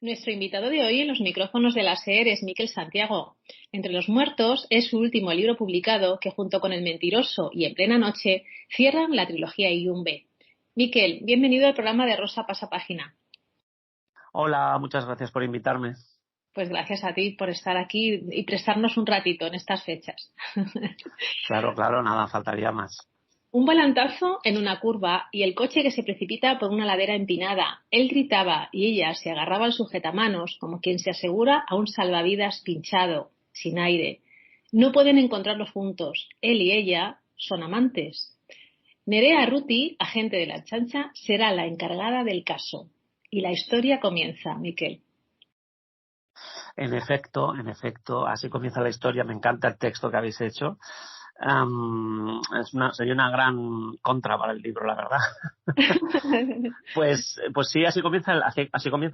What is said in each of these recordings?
Nuestro invitado de hoy en los micrófonos de la SER es Miquel Santiago. Entre los muertos es su último libro publicado que junto con El mentiroso y En plena noche cierran la trilogía Iyumbe. Miquel, bienvenido al programa de Rosa Pasapágina. Hola, muchas gracias por invitarme. Pues gracias a ti por estar aquí y prestarnos un ratito en estas fechas. Claro, nada, faltaría más. Un volantazo en una curva y el coche que se precipita por una ladera empinada. Él gritaba y ella se agarraba al sujetamanos como quien se asegura a un salvavidas pinchado, sin aire. No pueden encontrarlos juntos. Él y ella son amantes. Nerea Arruti, agente de la Ertzaintza, será la encargada del caso. Y la historia comienza, Miquel. En efecto, así comienza la historia. Me encanta el texto que habéis hecho. Sería una gran contra para el libro, la verdad. Pues sí, así comienza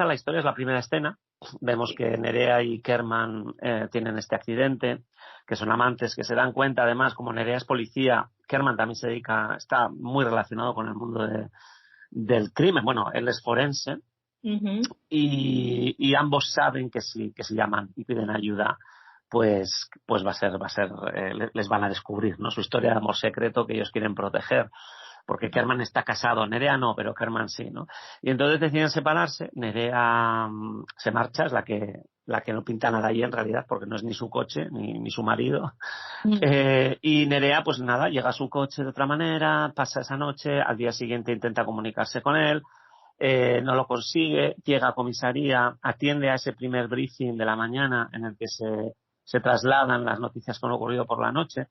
la historia. Es la primera escena. Vemos que Nerea y Kerman tienen este accidente, que son amantes, que se dan cuenta, además, como Nerea es policía, Kerman también está muy relacionado con el mundo del crimen. Bueno, él es forense. Uh-huh. Y ambos saben que si llaman y piden ayuda, pues les van a descubrir, ¿no? Su historia de amor secreto que ellos quieren proteger, porque Kerman está casado, Nerea no, pero Kerman sí, ¿no? Y entonces deciden separarse. Nerea se marcha, es la que no pinta nada allí en realidad, porque no es ni su coche ni su marido. Y Nerea, pues nada, llega a su coche de otra manera, pasa esa noche, al día siguiente intenta comunicarse con él. No lo consigue, llega a comisaría, atiende a ese primer briefing de la mañana en el que se trasladan las noticias que han ocurrido por la noche,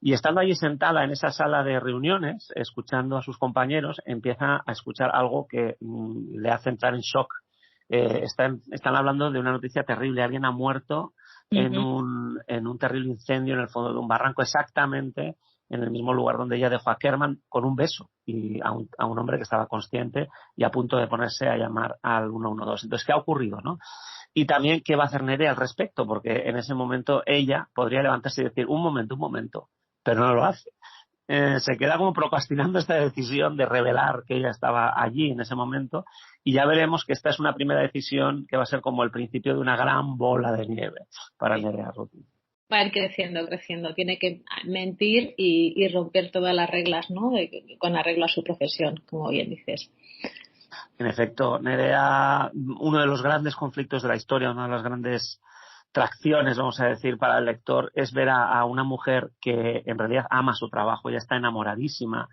y estando allí sentada en esa sala de reuniones, escuchando a sus compañeros, empieza a escuchar algo que le hace entrar en shock. Están hablando de una noticia terrible. Alguien ha muerto en un terrible incendio en el fondo de un barranco, exactamente en el mismo lugar donde ella dejó a Kerman, con un beso, y a un hombre que estaba consciente y a punto de ponerse a llamar al 112. Entonces, ¿qué ha ocurrido, no? Y también, ¿qué va a hacer Nerea al respecto? Porque en ese momento ella podría levantarse y decir, un momento, pero no lo hace. Se queda como procrastinando esta decisión de revelar que ella estaba allí en ese momento, y ya veremos que esta es una primera decisión que va a ser como el principio de una gran bola de nieve para Nerea Arruti. Va a ir creciendo. Tiene que mentir y romper todas las reglas, ¿no? Con arreglo a su profesión, como bien dices. En efecto, Nerea, uno de los grandes conflictos de la historia, una de las grandes tracciones, vamos a decir, para el lector, es ver a una mujer que en realidad ama su trabajo, ella está enamoradísima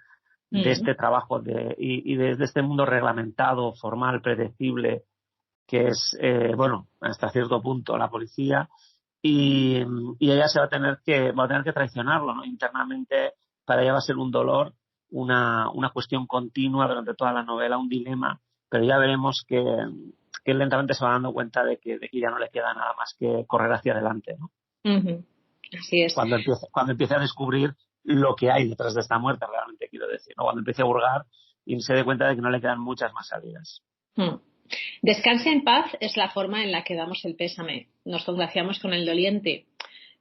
de este trabajo y de este mundo reglamentado, formal, predecible, que es, hasta cierto punto la policía, y ella va a tener que traicionarlo, ¿no? Internamente, para ella va a ser un dolor, una cuestión continua durante toda la novela, un dilema, pero ya veremos que lentamente se va dando cuenta de que ya no le queda nada más que correr hacia adelante, ¿no? Uh-huh. Así es. Cuando empiece a descubrir lo que hay detrás de esta muerte, realmente quiero decir, ¿no? Cuando empiece a hurgar y se dé cuenta de que no le quedan muchas más salidas. Descanse en paz es la forma en la que damos el pésame. Nos congraciamos con el doliente.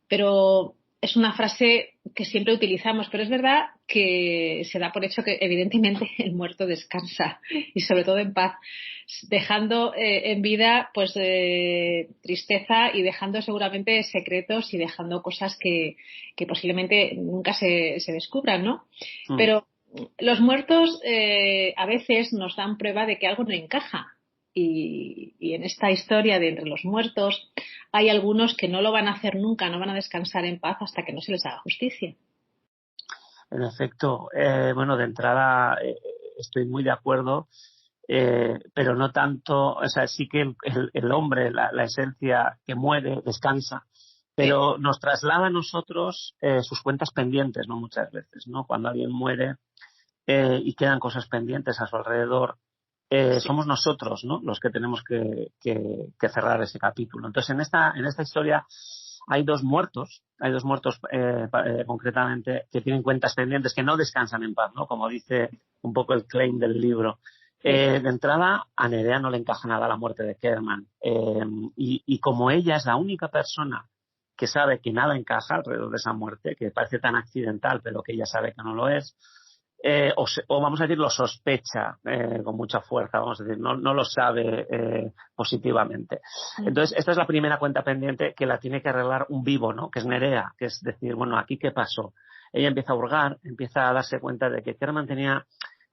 Pero es una frase que siempre utilizamos, pero es verdad que se da por hecho que evidentemente el muerto descansa, y sobre todo en paz, dejando en vida pues tristeza, y dejando seguramente secretos, y dejando cosas que posiblemente nunca se descubran, ¿no? Pero los muertos a veces nos dan prueba de que algo no encaja. Y en esta historia de Entre los muertos hay algunos que no lo van a hacer nunca, no van a descansar en paz hasta que no se les haga justicia. En efecto, de entrada estoy muy de acuerdo, pero no tanto, o sea, sí que el hombre, la esencia que muere, descansa, pero nos traslada a nosotros sus cuentas pendientes, ¿no? Muchas veces, ¿no? Cuando alguien muere y quedan cosas pendientes a su alrededor, somos nosotros, ¿no? Los que tenemos que cerrar ese capítulo. Entonces, en esta historia hay dos muertos concretamente, que tienen cuentas pendientes, que no descansan en paz, ¿no? Como dice un poco el claim del libro. De entrada, a Nerea no le encaja nada la muerte de Kerman. Y como ella es la única persona que sabe que nada encaja alrededor de esa muerte, que parece tan accidental, pero que ella sabe que no lo es, o vamos a decir lo sospecha con mucha fuerza, vamos a decir, no lo sabe positivamente. Entonces, esta es la primera cuenta pendiente que la tiene que arreglar un vivo, ¿no? Que es Nerea, que es decir, bueno, ¿aquí qué pasó? Ella empieza a hurgar, empieza a darse cuenta de que Kerman tenía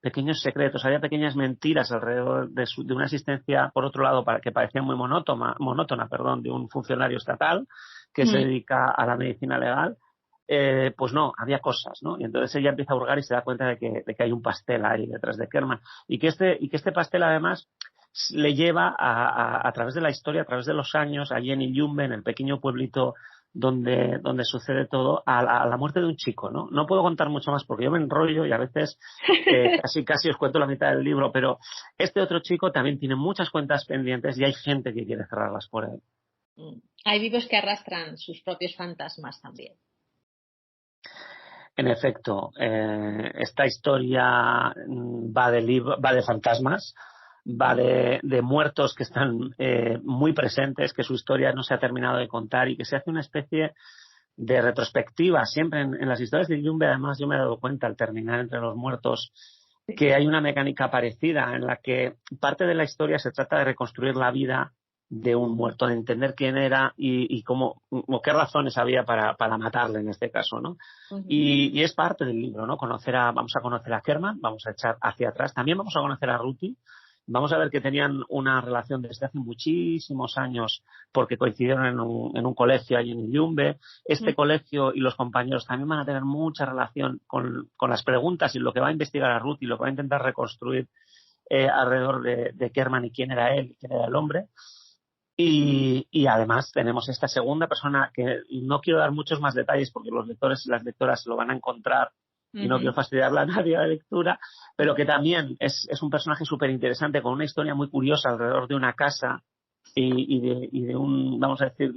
pequeños secretos, había pequeñas mentiras alrededor de una asistencia, por otro lado, que parecía muy monótona, de un funcionario estatal que se dedica a la medicina legal. Pues no, había cosas, ¿no? Y entonces ella empieza a hurgar y se da cuenta de que hay un pastel ahí detrás de Kerman. Y que este pastel, además, le lleva a través de la historia, a través de los años, allí en Illumbe, en el pequeño pueblito donde sucede todo, a la muerte de un chico, ¿no? No puedo contar mucho más porque yo me enrollo y a veces casi os cuento la mitad del libro, pero este otro chico también tiene muchas cuentas pendientes y hay gente que quiere cerrarlas por él. Hay vivos que arrastran sus propios fantasmas también. En efecto, esta historia va de fantasmas, va de muertos que están muy presentes, que su historia no se ha terminado de contar y que se hace una especie de retrospectiva. Siempre en las historias de Illumbe, además, yo me he dado cuenta al terminar Entre los muertos que hay una mecánica parecida en la que parte de la historia se trata de reconstruir la vida de un muerto, de entender quién era y cómo, o qué razones había para matarle en este caso, ¿no? Y es parte del libro, ¿no? Vamos a conocer a Kerman, vamos a echar hacia atrás, también vamos a conocer a Ruti, vamos a ver que tenían una relación desde hace muchísimos años porque coincidieron en un colegio allí en Illumbe. Este colegio y los compañeros también van a tener mucha relación con las preguntas y lo que va a investigar a Ruti, lo que va a intentar reconstruir alrededor de Kerman y quién era él y quién era el hombre. Y además tenemos esta segunda persona que no quiero dar muchos más detalles porque los lectores y las lectoras lo van a encontrar y no quiero fastidiarle a nadie la lectura, pero que también es un personaje súper interesante con una historia muy curiosa alrededor de una casa y de un, vamos a decir,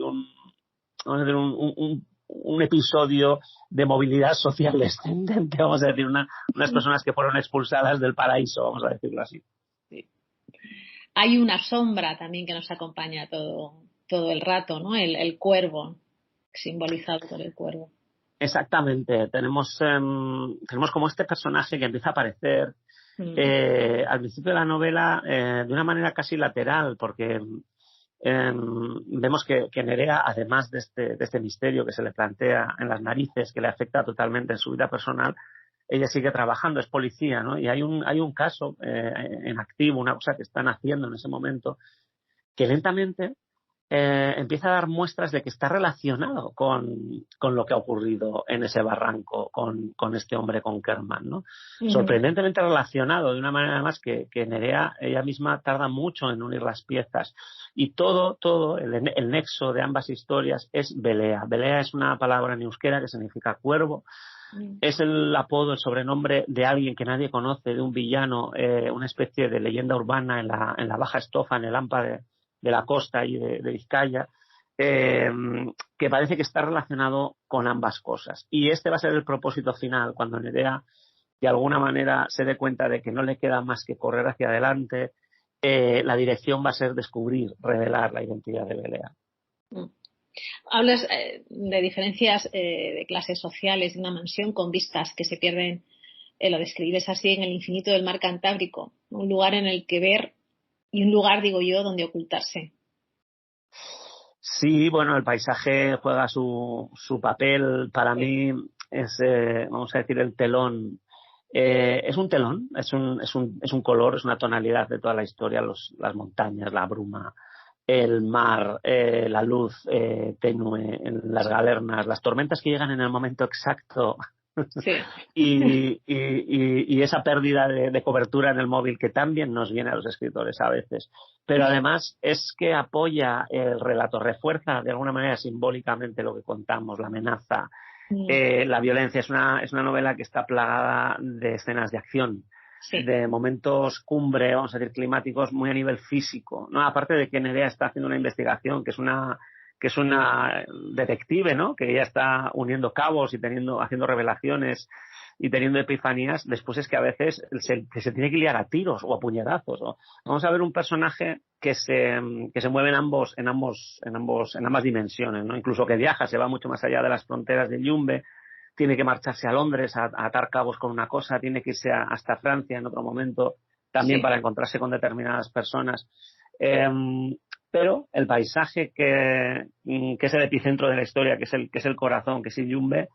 un episodio de movilidad social descendente, vamos a decir, unas personas que fueron expulsadas del paraíso, vamos a decirlo así. Sí. Hay una sombra también que nos acompaña todo el rato, ¿no? El cuervo, simbolizado por el cuervo. Exactamente. Tenemos como este personaje que empieza a aparecer al principio de la novela de una manera casi lateral, porque vemos que Nerea, además de este misterio que se le plantea en las narices, que le afecta totalmente en su vida personal, ella sigue trabajando, es policía, ¿no? Y hay un caso en activo, una cosa que están haciendo en ese momento, que lentamente empieza a dar muestras de que está relacionado con lo que ha ocurrido en ese barranco con este hombre, con Kerman, ¿no? Sorprendentemente relacionado, de una manera además que Nerea ella misma tarda mucho en unir las piezas. Y todo el nexo de ambas historias es Belea. Belea es una palabra en euskera que significa cuervo. Es el apodo, el sobrenombre de alguien que nadie conoce, de un villano, una especie de leyenda urbana en la Baja Estofa, en el Ampa de la costa y de Vizcaya, que parece que está relacionado con ambas cosas. Y este va a ser el propósito final, cuando Nerea de alguna manera se dé cuenta de que no le queda más que correr hacia adelante. La dirección va a ser revelar la identidad de Belea. Hablas de diferencias de clases sociales, de una mansión con vistas que se pierden, lo describes así, en el infinito del mar Cantábrico, un lugar en el que ver y un lugar, digo yo, donde ocultarse. Sí, bueno, el paisaje juega su papel. Para mí es, vamos a decir, el telón. Es un telón, es un color, es una tonalidad de toda la historia, las montañas, la bruma, el mar, la luz tenue, las galernas, las tormentas que llegan en el momento exacto. Sí. y esa pérdida de cobertura en el móvil que también nos viene a los escritores a veces, pero además es que apoya el relato, refuerza de alguna manera simbólicamente lo que contamos, la amenaza, la violencia. Es una novela que está plagada de escenas de acción, de momentos cumbre, vamos a decir, climáticos muy a nivel físico, ¿no? Aparte de que Nerea está haciendo una investigación que es una detective, ¿no? Que ella está uniendo cabos y haciendo revelaciones y teniendo epifanías. Después es que a veces se tiene que liar a tiros o a puñetazos, ¿no? Vamos a ver un personaje que se mueve en ambas dimensiones, ¿no? Incluso que viaja, se va mucho más allá de las fronteras de Illumbe, tiene que marcharse a Londres a atar cabos con una cosa, tiene que irse hasta Francia en otro momento, también para encontrarse con determinadas personas. Pero el paisaje que es el epicentro de la historia, que es el corazón, que es Iyumbe,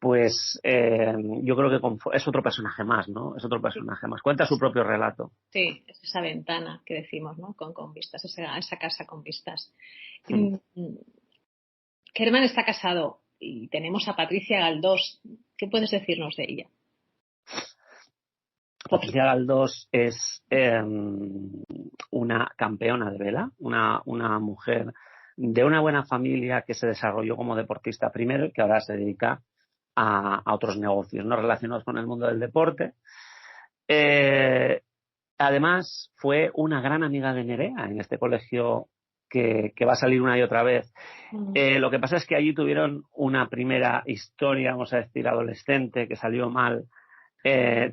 pues yo creo que es otro personaje más, ¿no? Es otro personaje más. Cuenta su propio relato. Sí, es esa ventana que decimos, ¿no? Con vistas, esa casa con vistas. Kerman está casado y tenemos a Patricia Galdós. ¿Qué puedes decirnos de ella? Patricia Galdós es una campeona de vela, una mujer de una buena familia que se desarrolló como deportista primero y que ahora se dedica a otros negocios no relacionados con el mundo del deporte. Además, fue una gran amiga de Nerea en este colegio que va a salir una y otra vez. Lo que pasa es que allí tuvieron una primera historia, vamos a decir, adolescente, que salió mal,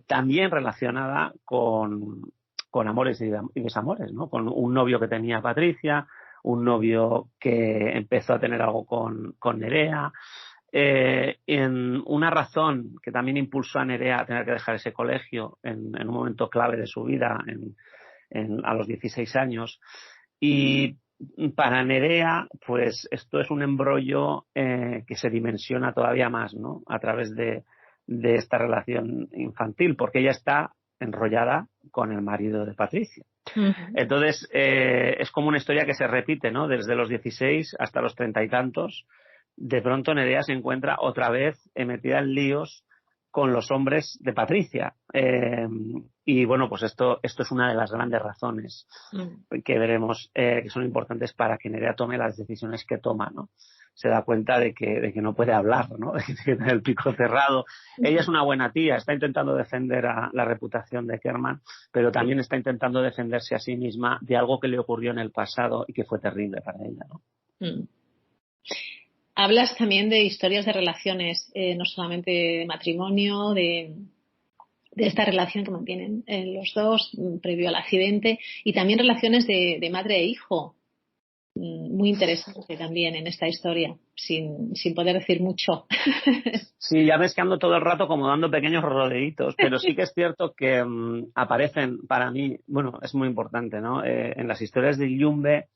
también relacionada con amores y desamores, ¿no? Con un novio que tenía Patricia, un novio que empezó a tener algo con Nerea. En una razón que también impulsó a Nerea a tener que dejar ese colegio en un momento clave de su vida, a los 16 años. Y para Nerea, pues esto es un embrollo que se dimensiona todavía más, ¿no? A través de esta relación infantil, porque ella está enrollada con el marido de Patricia. Entonces, es como una historia que se repite, ¿no? Desde los 16 hasta los 30 y tantos. De pronto Nerea se encuentra otra vez metida en líos con los hombres de Patricia. Y bueno, pues esto es una de las grandes razones que veremos que son importantes para que Nerea tome las decisiones que toma, ¿no? Se da cuenta de que no puede hablar, ¿no? De que tiene el pico cerrado. Ella es una buena tía, está intentando defender la reputación de Kerman, pero también está intentando defenderse a sí misma de algo que le ocurrió en el pasado y que fue terrible para ella, ¿no? Hablas también de historias de relaciones, no solamente de matrimonio, de esta relación que mantienen los dos previo al accidente, y también relaciones de madre e hijo. Muy interesante también en esta historia, sin poder decir mucho. Sí, ya ves que ando todo el rato como dando pequeños rodeitos, pero sí que es cierto que aparecen para mí, bueno, es muy importante, ¿no? En las historias de Iyumbe,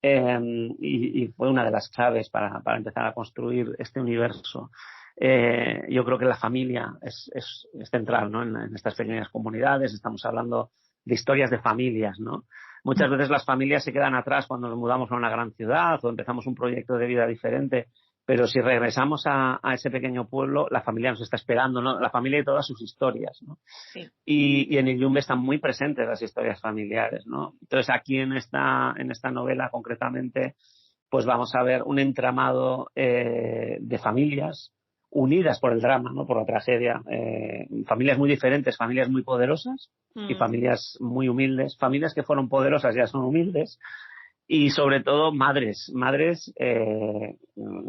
y fue una de las claves para empezar a construir este universo. Yo creo que la familia es central, ¿no? En estas pequeñas comunidades estamos hablando de historias de familias, ¿no? Muchas veces las familias se quedan atrás cuando nos mudamos a una gran ciudad o empezamos un proyecto de vida diferente, pero si regresamos a ese pequeño pueblo, la familia nos está esperando, ¿no? La familia y todas sus historias, ¿no? Sí. Y en Iyumbe están muy presentes las historias familiares, ¿no? Entonces aquí en esta novela concretamente, pues vamos a ver un entramado de familias unidas por el drama, ¿no? Por la tragedia, familias muy diferentes, familias muy poderosas y familias muy humildes, familias que fueron poderosas ya son humildes, y sobre todo madres,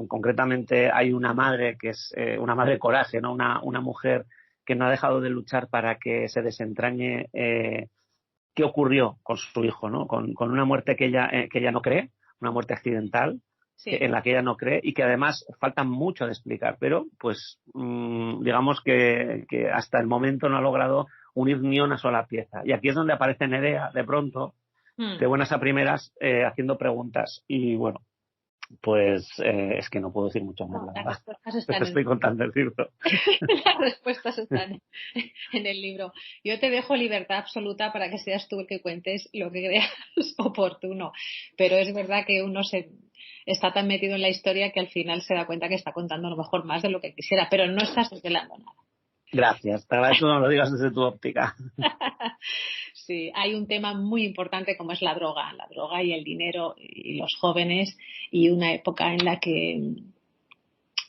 concretamente hay una madre que es una madre coraje, ¿no? Una mujer que no ha dejado de luchar para que se desentrañe qué ocurrió con su hijo, ¿no? Con una muerte que ella no cree, una muerte accidental, Sí. en la que ella no cree y que además falta mucho de explicar, pero pues digamos que hasta el momento no ha logrado unir ni una sola pieza. Y aquí es donde aparece Nerea de pronto, de buenas a primeras, haciendo preguntas. Y bueno, pues es que no puedo decir mucho más, No, la las verdad. respuestas están Estoy contando el libro. Las respuestas están en el libro. Yo te dejo libertad absoluta para que seas tú el que cuentes lo que creas oportuno, pero es verdad que uno está tan metido en la historia que al final se da cuenta que está contando a lo mejor más de lo que quisiera, pero no estás desvelando nada. Gracias, te agradezco que me lo digas desde tu óptica. Sí, hay un tema muy importante como es la droga y el dinero y los jóvenes, y una época en la que,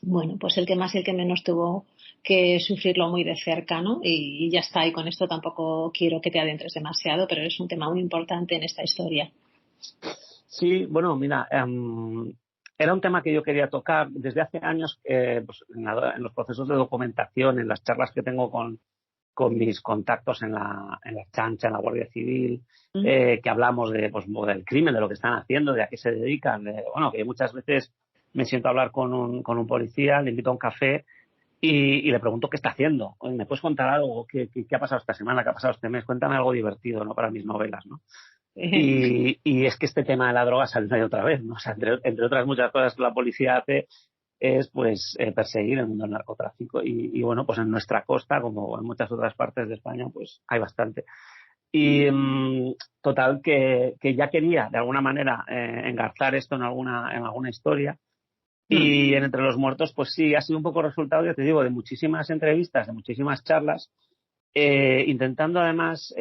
bueno, pues el que más y el que menos tuvo que sufrirlo muy de cerca, ¿no? Y ya está, y con esto tampoco quiero que te adentres demasiado, pero es un tema muy importante en esta historia. Sí, bueno, mira, era un tema que yo quería tocar desde hace años, pues en los procesos de documentación, en las charlas que tengo con mis contactos en la chancha, en la Guardia Civil, que hablamos del crimen, de lo que están haciendo, de a qué se dedican. Bueno, que muchas veces me siento a hablar con un policía, le invito a un café y le pregunto qué está haciendo. Oye, ¿me puedes contar algo? ¿Qué ha pasado esta semana? ¿Qué ha pasado este mes? Cuéntame algo divertido, ¿no? Para mis novelas, ¿no? Y es que este tema de la droga salió ahí otra vez, ¿no? O sea, entre otras muchas cosas que la policía hace es pues perseguir el mundo del narcotráfico y bueno, pues en nuestra costa, como en muchas otras partes de España, pues hay bastante. Y total, que ya quería de alguna manera engarzar esto en alguna historia. Y en Entre los Muertos, pues sí, ha sido un poco resultado, ya te digo, de muchísimas entrevistas, de muchísimas charlas, intentando además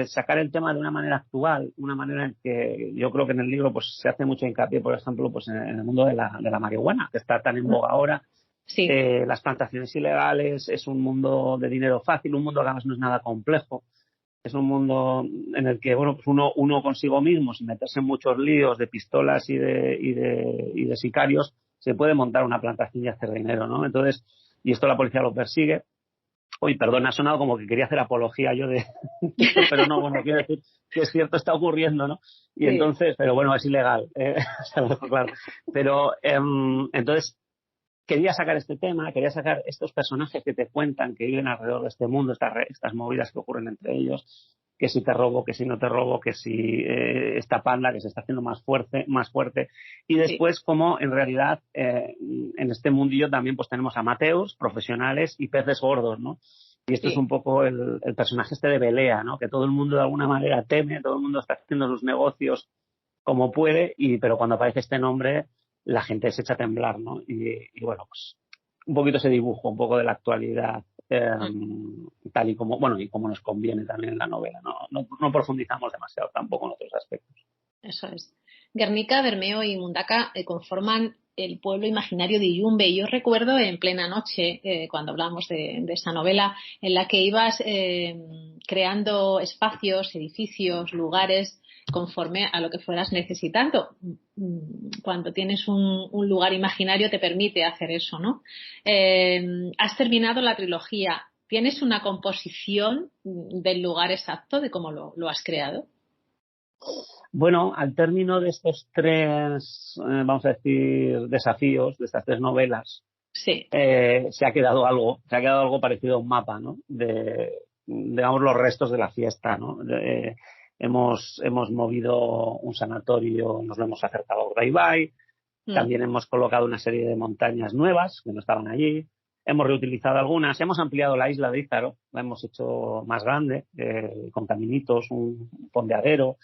sacar el tema de una manera actual, una manera en que yo creo que en el libro pues se hace mucho hincapié, por ejemplo, pues en el mundo de la marihuana, que está tan en boga ahora. Sí. Las plantaciones ilegales, es un mundo de dinero fácil, un mundo que además no es nada complejo. Es un mundo en el que bueno, pues uno consigo mismo, sin meterse en muchos líos de pistolas y de sicarios, se puede montar una plantación y hacer dinero, ¿no? Entonces, y esto la policía lo persigue. Uy, perdón, ha sonado como que quería hacer apología yo de esto, pero no, bueno, quiero decir que es cierto, está ocurriendo, ¿no? Y Sí. entonces, pero bueno, es ilegal, se lo dejo claro. Pero entonces quería sacar este tema, quería sacar estos personajes que te cuentan, que viven alrededor de este mundo, estas movidas que ocurren entre ellos, que si te robo, que si no te robo, que si esta panda que se está haciendo más fuerte. Y después, como en realidad en este mundillo también pues tenemos amateurs, profesionales y peces gordos, ¿no? Y esto es un poco el personaje este de Belea, ¿no? Que todo el mundo de alguna manera teme, todo el mundo está haciendo sus negocios como puede, pero cuando aparece este nombre la gente se echa a temblar, ¿no? Y bueno, pues un poquito ese dibujo, un poco de la actualidad, tal y como, bueno, y como nos conviene también en la novela, no profundizamos demasiado tampoco en otros aspectos. Eso es. Guernica, Bermeo y Mundaka conforman el pueblo imaginario de Iyumbe. Yo recuerdo en Plena Noche, cuando hablamos de esa novela, en la que ibas creando espacios, edificios, lugares, conforme a lo que fueras necesitando. Cuando tienes un lugar imaginario te permite hacer eso, ¿no? Has terminado la trilogía. ¿Tienes una composición del lugar exacto de cómo lo has creado? Bueno, al término de estos tres, vamos a decir, desafíos, de estas tres novelas, sí. Se ha quedado algo parecido a un mapa, ¿no? Digamos, los restos de la fiesta, ¿no? Hemos movido un sanatorio, nos lo hemos acercado a Urdaibai, también hemos colocado una serie de montañas nuevas que no estaban allí, hemos reutilizado algunas, hemos ampliado la isla de Ízaro, la hemos hecho más grande, con caminitos, un fondeadero.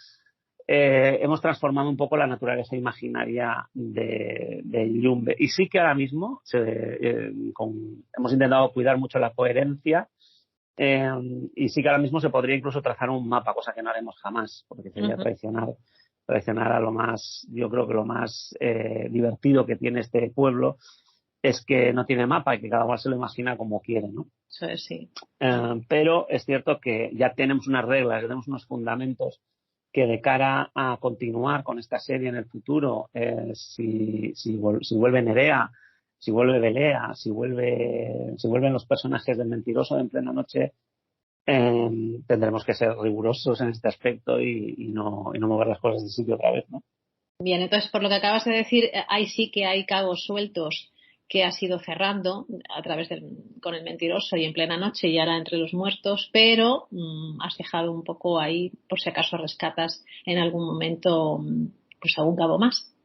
Hemos transformado un poco la naturaleza imaginaria de Iyumbe. Y sí que ahora mismo hemos intentado cuidar mucho la coherencia y sí que ahora mismo se podría incluso trazar un mapa, cosa que no haremos jamás, porque sería traicionar a lo más, yo creo que lo más divertido que tiene este pueblo es que no tiene mapa y que cada cual se lo imagina como quiere, ¿no? Eso es, sí. Pero es cierto que ya tenemos unas reglas, ya tenemos unos fundamentos que de cara a continuar con esta serie en el futuro, si vuelve Nerea, si vuelve Belea, si vuelven los personajes del mentiroso de En Plena Noche, tendremos que ser rigurosos en este aspecto y no mover las cosas de sitio otra vez, ¿no? Bien, entonces por lo que acabas de decir, ahí sí que hay cabos sueltos que has ido cerrando a través con El Mentiroso y En Plena Noche y ahora Entre los Muertos, pero has dejado un poco ahí, por si acaso rescatas en algún momento pues algún cabo más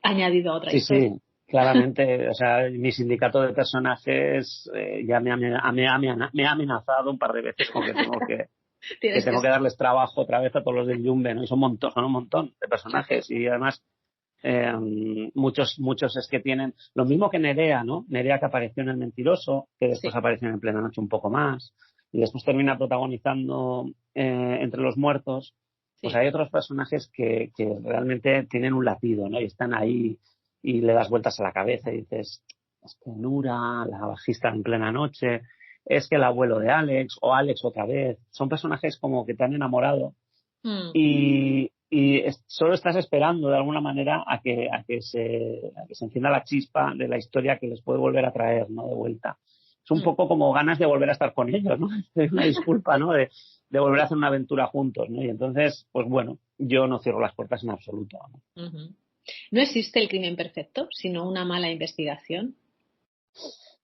añadido a otra historia. Sí, claramente. O sea, mi sindicato de personajes ya me ha amenazado un par de veces con que tengo que darles trabajo otra vez a todos los del Yumbe, ¿no? Y son un montón de personajes y además muchos es que tienen lo mismo que Nerea, ¿no? Nerea, que apareció en El Mentiroso, que después apareció en Plena Noche un poco más y después termina protagonizando Entre los Muertos. Pues hay otros personajes que realmente tienen un latido, ¿no? Y están ahí y le das vueltas a la cabeza y dices, es que Nura, la bajista En Plena Noche, es que el abuelo de Alex o Alex otra vez, son personajes como que te han enamorado y solo estás esperando de alguna manera a que se encienda la chispa de la historia que les puede volver a traer, ¿no? De vuelta. Es un poco como ganas de volver a estar con ellos, ¿no? Es una disculpa, ¿no? De volver a hacer una aventura juntos, ¿no? Y entonces, pues bueno, yo no cierro las puertas en absoluto, ¿no? No existe el crimen perfecto, sino una mala investigación.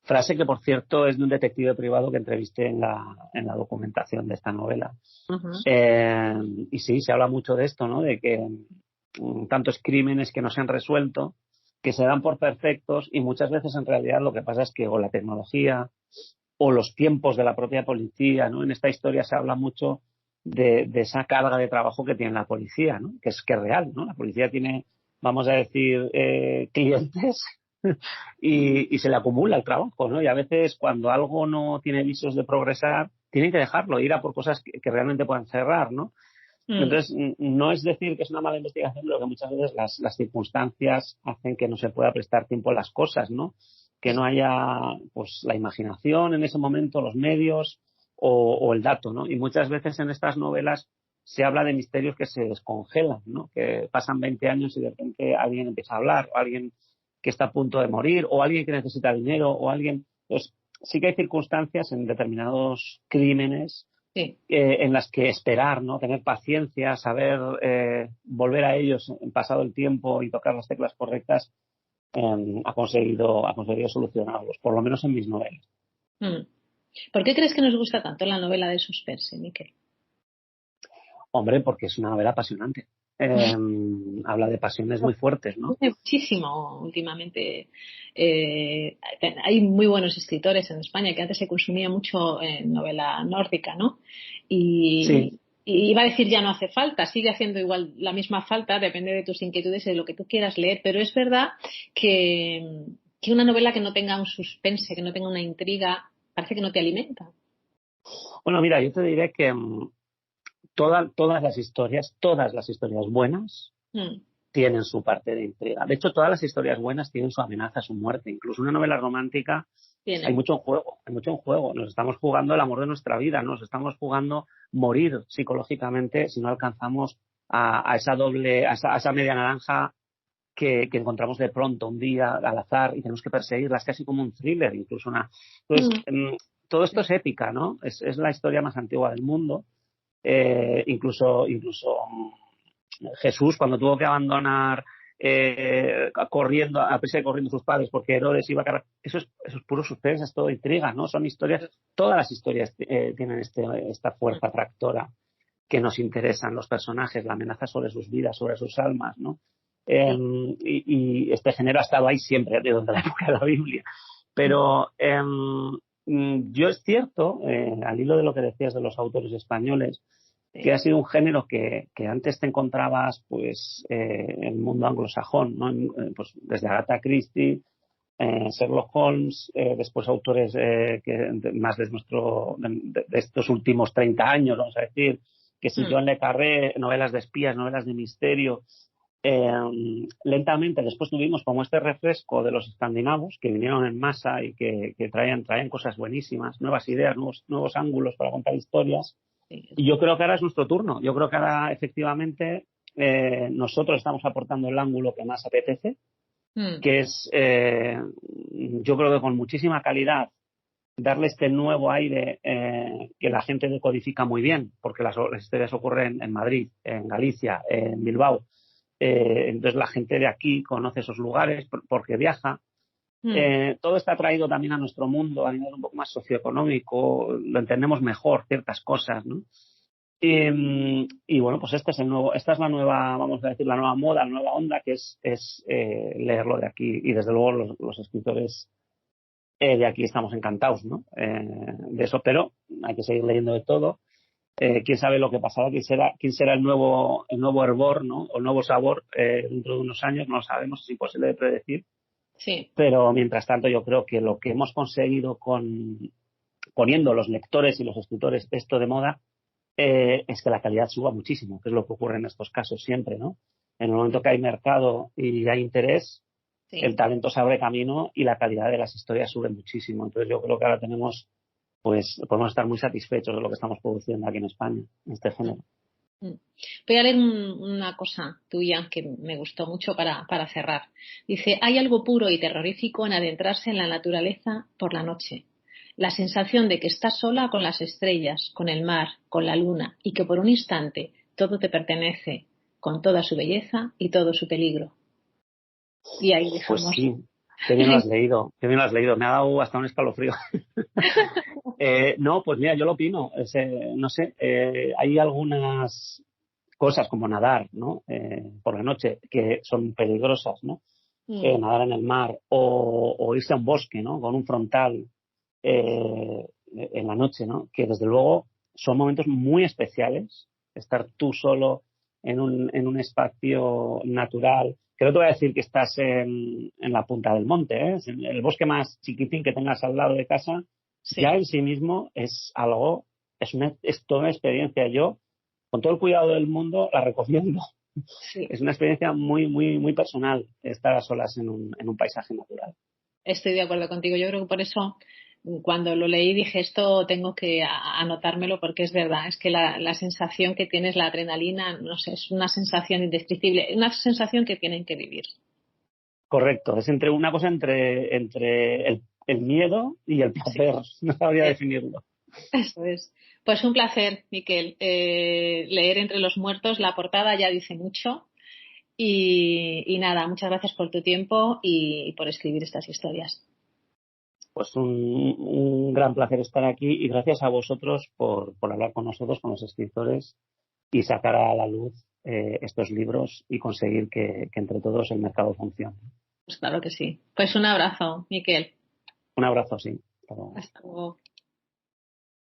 Frase que, por cierto, es de un detective privado que entrevisté en la documentación de esta novela. Ujú. Y sí, se habla mucho de esto, ¿no? De que tantos crímenes que no se han resuelto, que se dan por perfectos y muchas veces en realidad lo que pasa es que o la tecnología o los tiempos de la propia policía, ¿no? En esta historia se habla mucho de esa carga de trabajo que tiene la policía, ¿no? Que es real, ¿no? La policía tiene, vamos a decir, clientes y se le acumula el trabajo, ¿no? Y a veces cuando algo no tiene visos de progresar, tienen que dejarlo, ir a por cosas que realmente puedan cerrar, ¿no? Mm. Entonces, no es decir que es una mala investigación, pero que muchas veces las circunstancias hacen que no se pueda prestar tiempo a las cosas, ¿no? Que no haya, pues, la imaginación en ese momento, los medios o el dato, ¿no? Y muchas veces en estas novelas se habla de misterios que se descongelan, ¿no? Que pasan 20 años y de repente alguien empieza a hablar, o alguien que está a punto de morir, o alguien que necesita dinero, o alguien... Pues, sí que hay circunstancias en determinados crímenes Sí. en las que esperar, ¿no? Tener paciencia, saber volver a ellos en pasado el tiempo y tocar las teclas correctas, ha conseguido solucionarlos, por lo menos en mis novelas. Mm. ¿Por qué crees que nos gusta tanto la novela de suspense, Miquel? Hombre, porque es una novela apasionante. Habla de pasiones muy fuertes, ¿no? Muchísimo últimamente. Hay muy buenos escritores en España, que antes se consumía mucho novela nórdica, ¿no? Sí. Y iba a decir ya no hace falta, sigue haciendo igual la misma falta, depende de tus inquietudes y de lo que tú quieras leer, pero es verdad que una novela que no tenga un suspense, que no tenga una intriga, parece que no te alimenta. Bueno, mira, yo te diré que todas las historias buenas Mm. tienen su parte de intriga. De hecho, todas las historias buenas tienen su amenaza, su muerte. Incluso una novela romántica, hay Tiene. mucho en juego, hay mucho en juego. Nos estamos jugando el amor de nuestra vida, nos estamos jugando morir psicológicamente si no alcanzamos a esa media naranja que encontramos de pronto un día al azar y tenemos que perseguirla. Es casi como un thriller, incluso una. Entonces, Mm. todo esto es épica, ¿no? Es la historia más antigua del mundo. Incluso Jesús, cuando tuvo que abandonar corriendo, a prisa de corriendo sus padres, porque Herodes iba a cargar. Eso es puro suspense, es todo intriga, ¿no? Son historias, todas las historias tienen esta fuerza atractora que nos interesan, los personajes, la amenaza sobre sus vidas, sobre sus almas, ¿no? Sí. Y este género ha estado ahí siempre, desde la época de la Biblia. Pero yo es cierto, al hilo de lo que decías de los autores españoles, que Sí. ha sido un género que antes te encontrabas pues en el mundo anglosajón, ¿no? Pues desde Agatha Christie, Sherlock Holmes, después autores más de estos últimos 30 años, vamos a decir, que si Mm. John le Carré, novelas de espías, novelas de misterio. Eh, Lentamente después tuvimos como este refresco de los escandinavos que vinieron en masa y que traían cosas buenísimas, nuevas ideas, nuevos ángulos para contar historias. Sí. Y yo creo que ahora es nuestro turno. Yo creo que ahora efectivamente nosotros estamos aportando el ángulo que más apetece, Mm. que es, yo creo que con muchísima calidad, darle este nuevo aire que la gente decodifica muy bien, porque las historias ocurren en Madrid, en Galicia, en Bilbao. Entonces la gente de aquí conoce esos lugares porque viaja. Mm. Todo está traído también a nuestro mundo a nivel un poco más socioeconómico, lo entendemos mejor, ciertas cosas, ¿no? Y bueno, pues esta es la nueva, vamos a decir, la nueva moda, la nueva onda, que es leerlo de aquí. Y desde luego los escritores de aquí estamos encantados, ¿no? De eso, pero hay que seguir leyendo de todo. Quién sabe lo que pasará, quién será el nuevo hervor, ¿no? O el nuevo sabor dentro de unos años, no lo sabemos, es imposible de predecir. Sí. Pero mientras tanto, yo creo que lo que hemos conseguido poniendo los lectores y los escritores esto de moda es que la calidad suba muchísimo, que es lo que ocurre en estos casos siempre, ¿no? En el momento que hay mercado y hay interés, el Sí. talento se abre camino y la calidad de las historias sube muchísimo. Entonces yo creo que ahora pues podemos estar muy satisfechos de lo que estamos produciendo aquí en España, en este género. Mm. Voy a leer una cosa tuya que me gustó mucho para cerrar. Dice, hay algo puro y terrorífico en adentrarse en la naturaleza por la noche. La sensación de que estás sola con las estrellas, con el mar, con la luna, y que por un instante todo te pertenece, con toda su belleza y todo su peligro. Y ahí Pues dejamos sí, Qué bien lo has leído, qué bien lo has leído. Me ha dado hasta un escalofrío. No, pues mira, yo lo opino. No sé, hay algunas cosas como nadar, ¿no? Por la noche, que son peligrosas, ¿no? Mm, Nadar en el mar o irse a un bosque, ¿no? Con un frontal en la noche, ¿no? Que desde luego son momentos muy especiales. Estar tú solo en un espacio natural. Que no te voy a decir que estás en la punta del monte, ¿eh? En el bosque más chiquitín que tengas al lado de casa, ya sí, en sí mismo es algo, es toda una experiencia. Yo, con todo el cuidado del mundo, la recomiendo. sí. Es una experiencia muy, muy, muy personal estar a solas en un paisaje natural. Estoy de acuerdo contigo. Yo creo que por eso cuando lo leí dije esto tengo que anotármelo porque es verdad, es que la sensación que tienes, la adrenalina, no sé, es una sensación indescriptible, una sensación que tienen que vivir. Correcto, es entre una cosa entre el miedo y el Sí, placer, no sabría eh, definirlo. eso es. Pues un placer, Miquel. Leer Entre los muertos, la portada ya dice mucho. Y nada, muchas gracias por tu tiempo y por escribir estas historias. Pues un gran placer estar aquí y gracias a vosotros por hablar con nosotros, con los escritores y sacar a la luz estos libros y conseguir que entre todos el mercado funcione. Pues claro que sí. Pues un abrazo, Miquel. Un abrazo, sí. Hasta luego. Hasta luego.